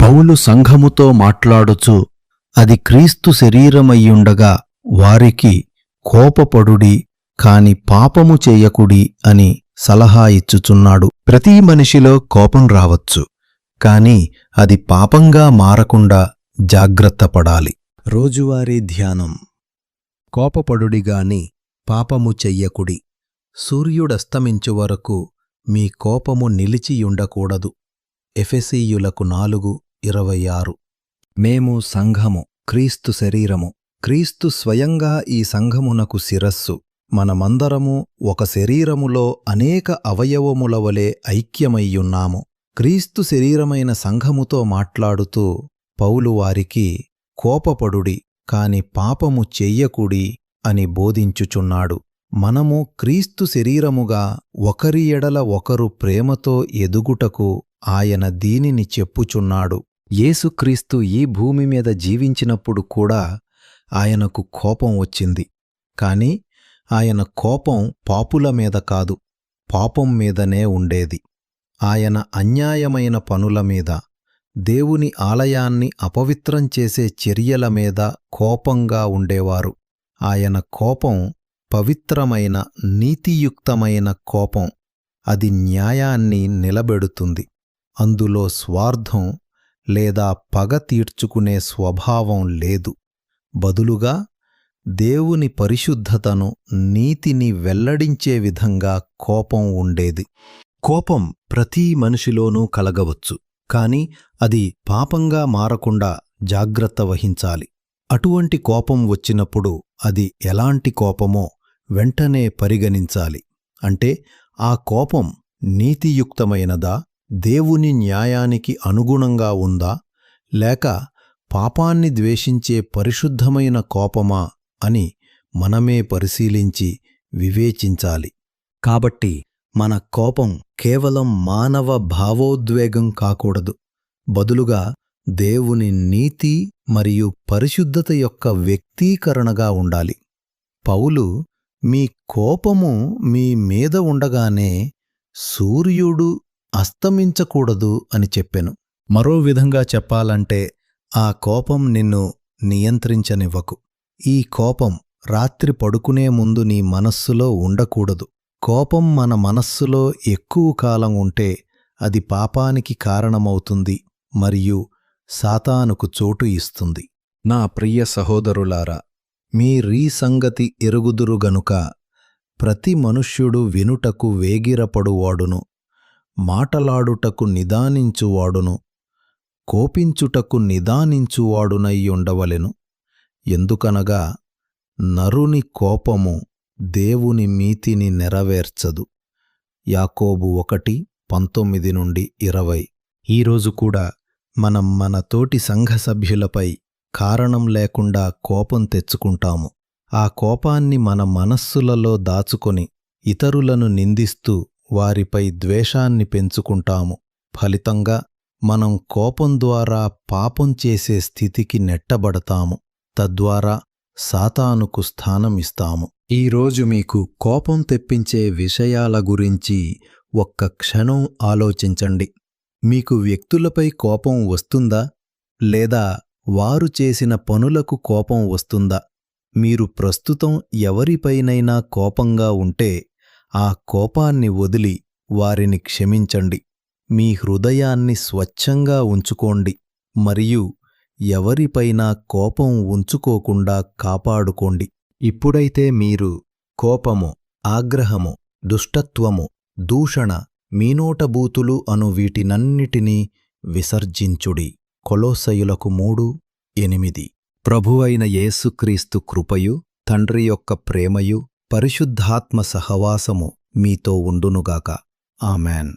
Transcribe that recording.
పౌలు సంఘముతో మాట్లాడుచు అది క్రీస్తు శరీరమయ్యుండగా వారికి కోపపడుడి కాని పాపము చేయకుడి అని సలహా ఇచ్చుచున్నాడు. ప్రతి మనిషిలో కోపం రావచ్చు, కాని అది పాపంగా మారకుండా జాగ్రత్తపడాలి. రోజువారీ ధ్యానం. కోపపడుడిగాని పాపము చెయ్యకుడి. సూర్యుడస్తమించు వరకు మీ కోపము నిలిచియుండకూడదు. ఎఫెసీయులకు 4:26. మేము సంఘము, క్రీస్తు శరీరము. క్రీస్తు స్వయంగా ఈ సంఘమునకు శిరస్సు. మనమందరము ఒక శరీరములో అనేక అవయవముల వలె ఐక్యమయ్యున్నాము. క్రీస్తు శరీరమైన సంఘముతో మాట్లాడుతూ పౌలు వారికి కోపపడుడి కాని పాపము చెయ్యకుడి అని బోధించుచున్నాడు. మనము క్రీస్తు శరీరముగా ఒకరి ఎడల ఒకరు ప్రేమతో ఎదుగుటకు ఆయన దీనిని చెప్పుచున్నాడు. యేసుక్రీస్తు ఈ భూమి మీద జీవించినప్పుడు కూడా ఆయనకు కోపం వచ్చింది. కాని ఆయన కోపం పాపుల మీద కాదు, పాపం మీదనే ఉండేది. ఆయన అన్యాయమైన పనుల మీద, దేవుని ఆలయాన్ని అపవిత్రం చేసే చర్యల మీద కోపంగా ఉండేవారు. ఆయన కోపం పవిత్రమైన, నీతియుక్తమైన కోపం. అది న్యాయాన్ని నిలబెడుతుంది. అందులో స్వార్థం లేదా పగ తీర్చుకునే స్వభావం లేదు. బదులుగా దేవుని పరిశుద్ధతను, నీతిని వెల్లడించే విధంగా కోపం ఉండేది. కోపం ప్రతి మనిషిలోనూ కలగవచ్చు, కాని అది పాపంగా మారకుండా జాగ్రత్త వహించాలి. అటువంటి కోపం వచ్చినప్పుడు అది ఎలాంటి కోపమో వెంటనే పరిగణించాలి. అంటే ఆ కోపం నీతియుక్తమైనదా, దేవుని న్యాయానికి అనుగుణంగా ఉందా, లేక పాపాన్ని ద్వేషించే పరిశుద్ధమైన కోపమా అని మనమే పరిశీలించి వివేచించాలి. కాబట్టి మన కోపం కేవలం మానవ భావోద్వేగం కాకూడదు. బదులుగా దేవుని నీతి మరియు పరిశుద్ధత యొక్క వ్యక్తీకరణగా ఉండాలి. పౌలు మీ కోపము మీ మీద ఉండగానే సూర్యుడు అస్తమించకూడదు అని చెప్పెను. మరో విధంగా చెప్పాలంటే ఆ కోపం నిన్ను నియంత్రించనివ్వకు. ఈ కోపం రాత్రి పడుకునే ముందు నీ మనస్సులో ఉండకూడదు. కోపం మన మనస్సులో ఎక్కువ కాలం ఉంటే అది పాపానికి కారణమవుతుంది మరియు సాతానుకు చోటు ఇస్తుంది. నా ప్రియ సహోదరులారా, మీరీ సంగతి ఎరుగుదురు గనుక ప్రతి మనుష్యుడు వినుటకు వేగిరపడువాడును, మాటలాడుటకు నిదానించువాడును, కోపించుటకు నిదానించువాడునయ్యుండవలెను. ఎందుకనగా నరుని కోపము దేవుని నీతిని నెరవేర్చదు. యాకోబు 1:19-20. ఈరోజు కూడా మనం మన తోటి సంఘ సభ్యులపై కారణం లేకుండా కోపం తెచ్చుకుంటాము. ఆ కోపాన్ని మన మనస్సులలో దాచుకొని ఇతరులను నిందిస్తూ వారిపై ద్వేషాన్ని పెంచుకుంటాము. ఫలితంగా మనం కోపం ద్వారా పాపం చేసే స్థితికి నెట్టబడతాము. తద్వారా సాతానుకు స్థానమిస్తాము. ఈరోజు మీకు కోపం తెప్పించే విషయాల గురించి ఒక్క క్షణం ఆలోచించండి. మీకు వ్యక్తులపై కోపం వస్తుందా? లేదా వారు చేసిన పనులకు కోపం వస్తుందా? మీరు ప్రస్తుతం ఎవరిపైనైనా కోపంగా ఉంటే ఆ కోపాన్ని వదిలి వారిని క్షమించండి. మీ హృదయాన్ని స్వచ్ఛంగా ఉంచుకోండి మరియు ఎవరిపైనా కోపం ఉంచుకోకుండా కాపాడుకోండి. ఇప్పుడైతే మీరు కోపము, ఆగ్రహము, దుష్టత్వము, దూషణ, మీనోటబూతులు అను వీటినన్నిటినీ విసర్జించుడి. కొలోస్సయులకు 3:8. ప్రభువైన యేసుక్రీస్తు కృపయు, తండ్రి యొక్క ప్రేమయు, పరిశుద్ధాత్మ సహవాసము మీతో ఉండునుగాక. ఆమెన్.